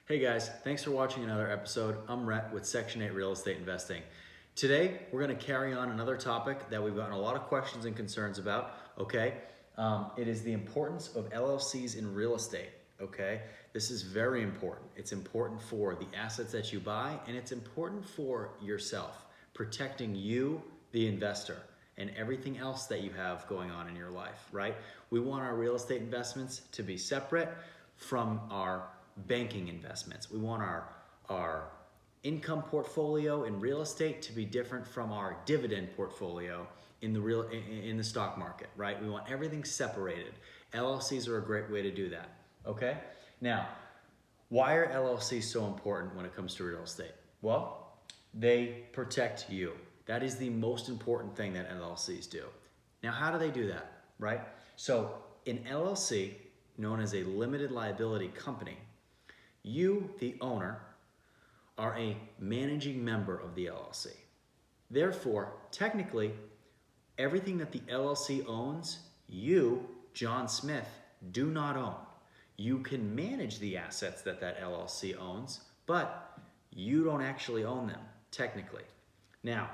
Hey guys, thanks for watching another episode. I'm Rhett with Section 8 Real Estate Investing. Today, we're going to carry on another topic that we've gotten a lot of questions and concerns about, okay? It is the importance of LLCs in real estate, okay? This is very important. It's important for the assets that you buy, and it's important for yourself, protecting you, the investor, and everything else that you have going on in your life, right? We want our real estate investments to be separate from our banking investments. We want our income portfolio in real estate to be different from our dividend portfolio in the stock market, right? We want everything separated. LLCs are a great way to do that, okay? Now, why are LLCs so important when it comes to real estate? Well, they protect you. That is the most important thing that LLCs do. Now, how do they do that, right? So, an LLC, known as a limited liability company, you, the owner, are a managing member of the LLC. Therefore, technically, everything that the LLC owns, you, John Smith, do not own. You can manage the assets that that LLC owns, but you don't actually own them, technically. Now,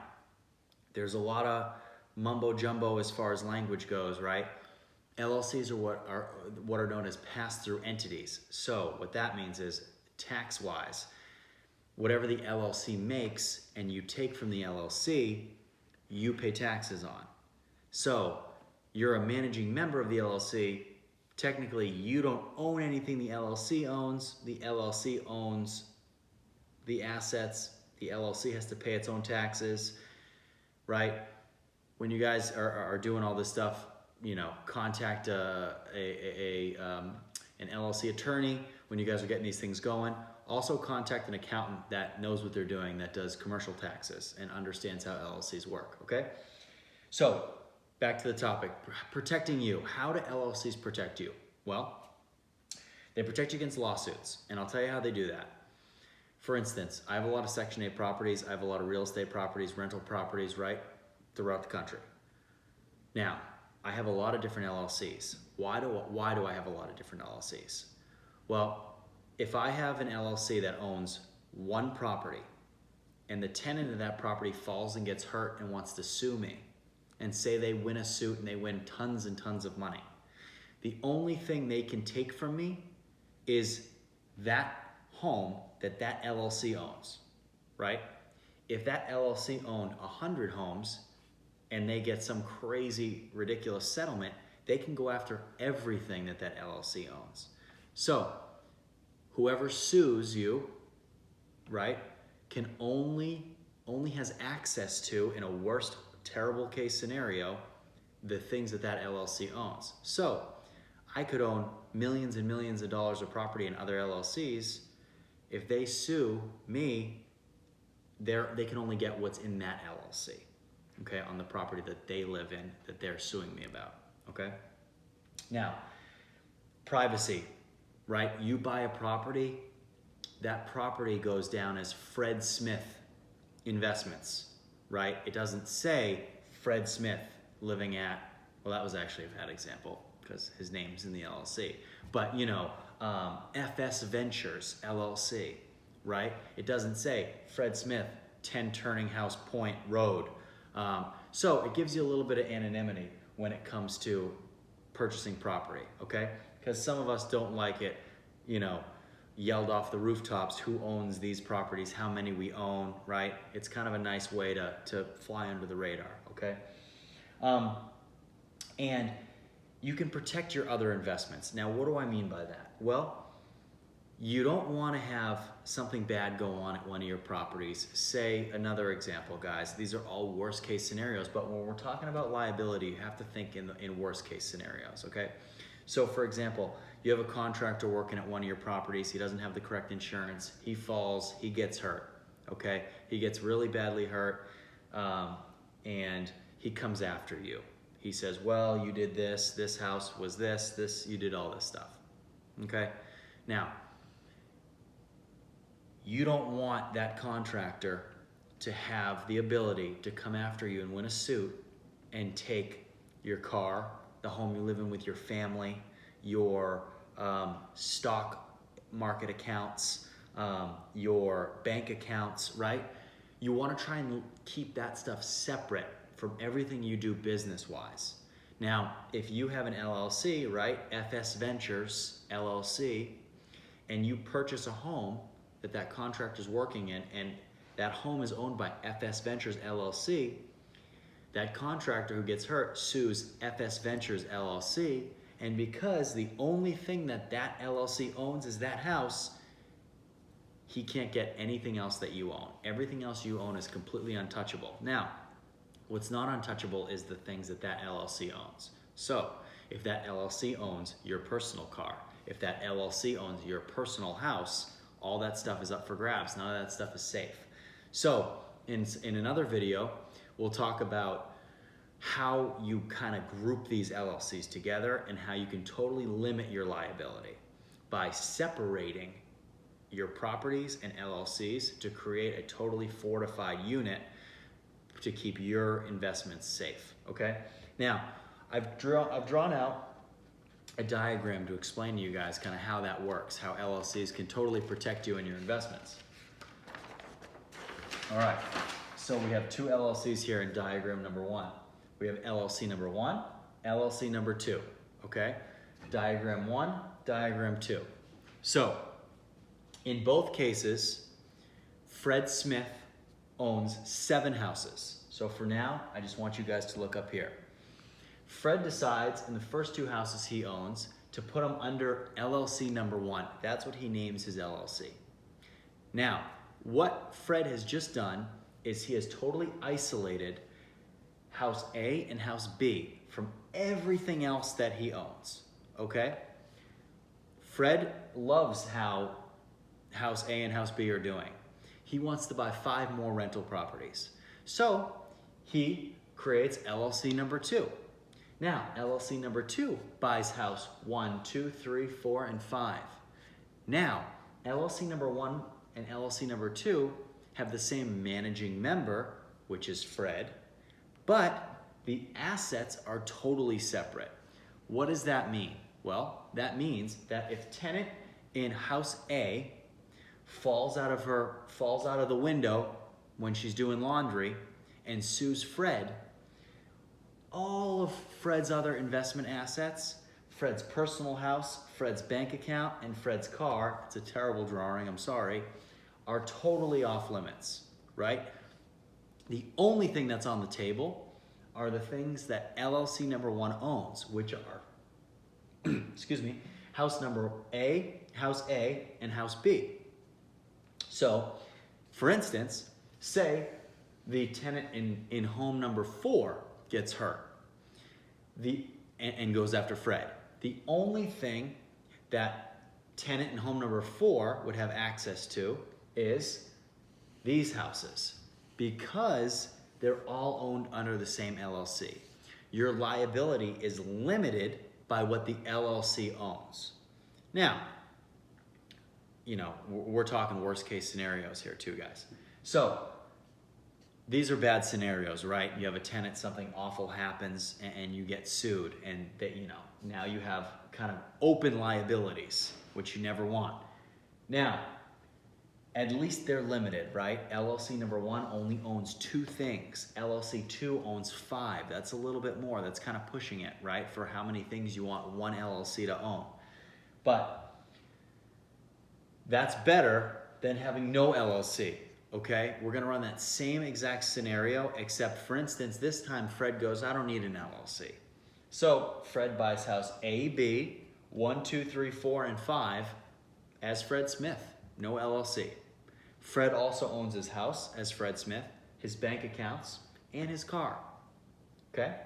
there's a lot of mumbo jumbo as far as language goes, right? LLCs are what are known as pass-through entities. So what that means is tax-wise, whatever the LLC makes and you take from the LLC, you pay taxes on. So you're a managing member of the LLC. Technically, you don't own anything the LLC owns. The LLC owns the assets. The LLC has to pay its own taxes, right? When you guys are doing all this stuff, you know, contact an LLC attorney when you guys are getting these things going. Also contact an accountant that knows what they're doing, that does commercial taxes and understands how LLCs work, okay? So, back to the topic, protecting you. How do LLCs protect you? Well, they protect you against lawsuits, and I'll tell you how they do that. For instance, I have a lot of Section 8 properties, I have a lot of real estate properties, rental properties, right, throughout the country. Now, I have a lot of different LLCs. Why do I have a lot of different LLCs? Well, if I have an LLC that owns one property and the tenant of that property falls and gets hurt and wants to sue me, and say they win a suit and they win tons and tons of money, the only thing they can take from me is that home that that LLC owns, right? If that LLC owned 100 homes and they get some crazy, ridiculous settlement, they can go after everything that that LLC owns. So, whoever sues you, right, can only has access to, in a worst, terrible case scenario, the things that that LLC owns. So, I could own millions and millions of dollars of property in other LLCs. If they sue me, they can only get what's in that LLC. Okay, on the property that they live in, that they're suing me about, okay? Now, privacy, right? You buy a property, that property goes down as Fred Smith Investments, right? It doesn't say Fred Smith living at, well, that was actually a bad example because his name's in the LLC, but you know, FS Ventures LLC, right? It doesn't say Fred Smith, 10 Turning House Point Road. So it gives you a little bit of anonymity when it comes to purchasing property, okay? Because some of us don't like it, you know, yelled off the rooftops who owns these properties, how many we own, right? It's kind of a nice way to fly under the radar, okay? And you can protect your other investments. Now, what do I mean by that? Well, you don't want to have something bad go on at one of your properties. Say, another example, guys, these are all worst case scenarios, but when we're talking about liability, you have to think in worst case scenarios, okay? So for example, you have a contractor working at one of your properties, he doesn't have the correct insurance, he falls, he gets hurt, okay? He gets really badly hurt, and he comes after you. He says, well, you did this house was this, you did all this stuff, okay? Now, you don't want that contractor to have the ability to come after you and win a suit and take your car, the home you live in with your family, your stock market accounts, your bank accounts, right? You want to try and keep that stuff separate from everything you do business-wise. Now, if you have an LLC, right, FS Ventures, LLC, and you purchase a home that contractor's working in, and that home is owned by FS Ventures, LLC, that contractor who gets hurt sues FS Ventures, LLC, and because the only thing that LLC owns is that house, he can't get anything else that you own. Everything else you own is completely untouchable. Now, what's not untouchable is the things that LLC owns. So, if that LLC owns your personal car, if that LLC owns your personal house, all that stuff is up for grabs. None of that stuff is safe. So, in another video, we'll talk about how you kind of group these LLCs together and how you can totally limit your liability by separating your properties and LLCs to create a totally fortified unit to keep your investments safe, okay? Now, I've drawn out a diagram to explain to you guys kind of how that works, how LLCs can totally protect you and your investments. All right, so we have two LLCs here in diagram number 1. We have LLC number 1, LLC number 2, okay? Diagram 1, diagram 2. So, in both cases, Fred Smith owns 7 houses. So for now, I just want you guys to look up here. Fred decides in the first 2 houses he owns to put them under LLC number 1. That's what he names his LLC. Now, what Fred has just done is he has totally isolated house A and house B from everything else that he owns, okay? Fred loves how house A and house B are doing. He wants to buy 5 more rental properties. So he creates LLC number 2. Now, LLC number 2 buys house 1, 2, 3, 4, and 5. Now, LLC number 1 and LLC number 2 have the same managing member, which is Fred, but the assets are totally separate. What does that mean? Well, that means that if tenant in house A falls out of the window when she's doing laundry and sues Fred, all of Fred's other investment assets, Fred's personal house, Fred's bank account, and Fred's car, it's a terrible drawing, I'm sorry, are totally off limits, right? The only thing that's on the table are the things that LLC number 1 owns, which are, excuse me, house A, and house B. So, for instance, say the tenant in home number 4 gets hurt and goes after Fred. The only thing that tenant in home number 4 would have access to is these houses because they're all owned under the same LLC. Your liability is limited by what the LLC owns. Now, you know, we're talking worst case scenarios here too, guys. So these are bad scenarios, right? You have a tenant, something awful happens and you get sued and that, you know, now you have kind of open liabilities, which you never want. Now, at least they're limited, right? LLC number 1 only owns 2 things. LLC 2 owns 5. That's a little bit more. That's kind of pushing it, right? For how many things you want one LLC to own. But that's better than having no LLC, okay? We're gonna run that same exact scenario, except for instance, this time Fred goes, I don't need an LLC. So Fred buys house A, B, 1, 2, 3, 4, and 5 as Fred Smith, no LLC. Fred also owns his house as Fred Smith, his bank accounts, and his car, okay?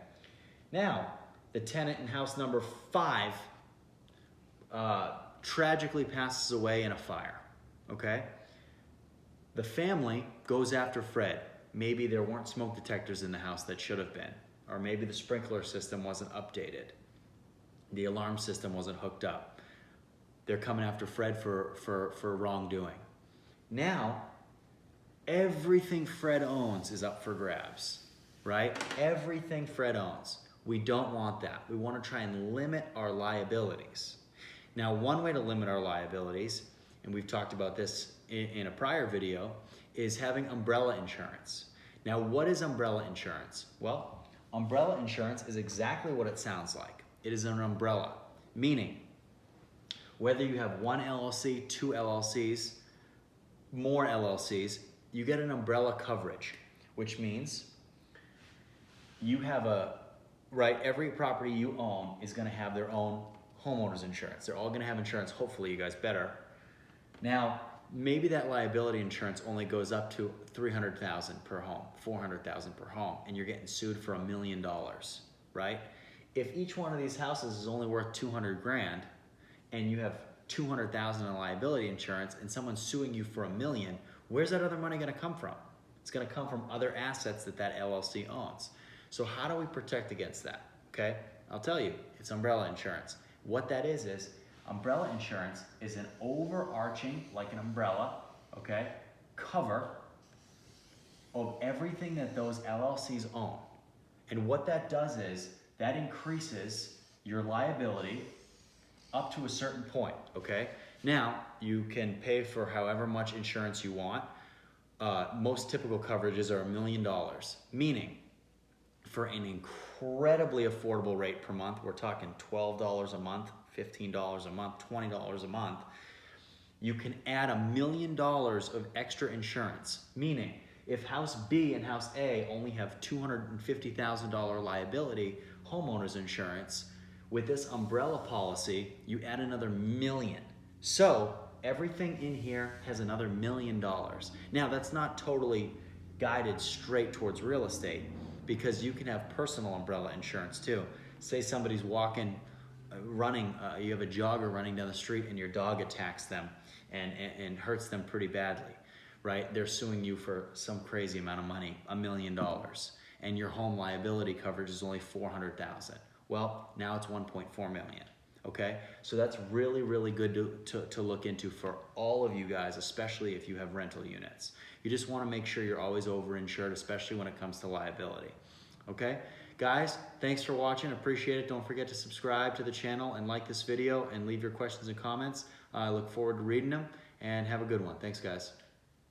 Now, the tenant in house number 5 tragically passes away in a fire, okay? The family goes after Fred. Maybe there weren't smoke detectors in the house that should have been, or maybe the sprinkler system wasn't updated. The alarm system wasn't hooked up. They're coming after Fred for wrongdoing. Now, everything Fred owns is up for grabs, right? Everything Fred owns. We don't want that. We want to try and limit our liabilities. Now, one way to limit our liabilities, and we've talked about this in a prior video, is having umbrella insurance. Now, what is umbrella insurance? Well, umbrella insurance is exactly what it sounds like. It is an umbrella, meaning whether you have one LLC, two LLCs, more LLCs, you get an umbrella coverage, which means you have every property you own is gonna have their own homeowner's insurance. They're all gonna have insurance, hopefully you guys better. Now, maybe that liability insurance only goes up to $300,000 per home, $400,000 per home, and you're getting sued for $1 million, right? If each one of these houses is only worth 200 grand and you have 200,000 in liability insurance and someone's suing you for $1 million, where's that other money gonna come from? It's gonna come from other assets that LLC owns. So how do we protect against that, okay? I'll tell you, it's umbrella insurance. What that is umbrella insurance is an overarching, like an umbrella, okay, cover of everything that those LLCs own. And what that does is that increases your liability up to a certain point, okay? Now, you can pay for however much insurance you want. Most typical coverages are $1 million, meaning for an incredibly affordable rate per month, we're talking $12 a month, $15 a month, $20 a month, you can add $1 million of extra insurance, meaning if house B and house A only have $250,000 liability homeowners insurance, with this umbrella policy, you add another $1 million. So everything in here has another $1 million. Now that's not totally guided straight towards real estate, because you can have personal umbrella insurance too. Say somebody's walking, running, you have a jogger running down the street and your dog attacks them and hurts them pretty badly, right? They're suing you for some crazy amount of money, $1 million, and your home liability coverage is only $400,000. Well, now it's $1.4 million, okay? So that's really, really good to look into for all of you guys, especially if you have rental units. You just wanna make sure you're always overinsured, especially when it comes to liability, okay? Guys, thanks for watching, appreciate it. Don't forget to subscribe to the channel and like this video and leave your questions and comments. I look forward to reading them, and have a good one. Thanks, guys.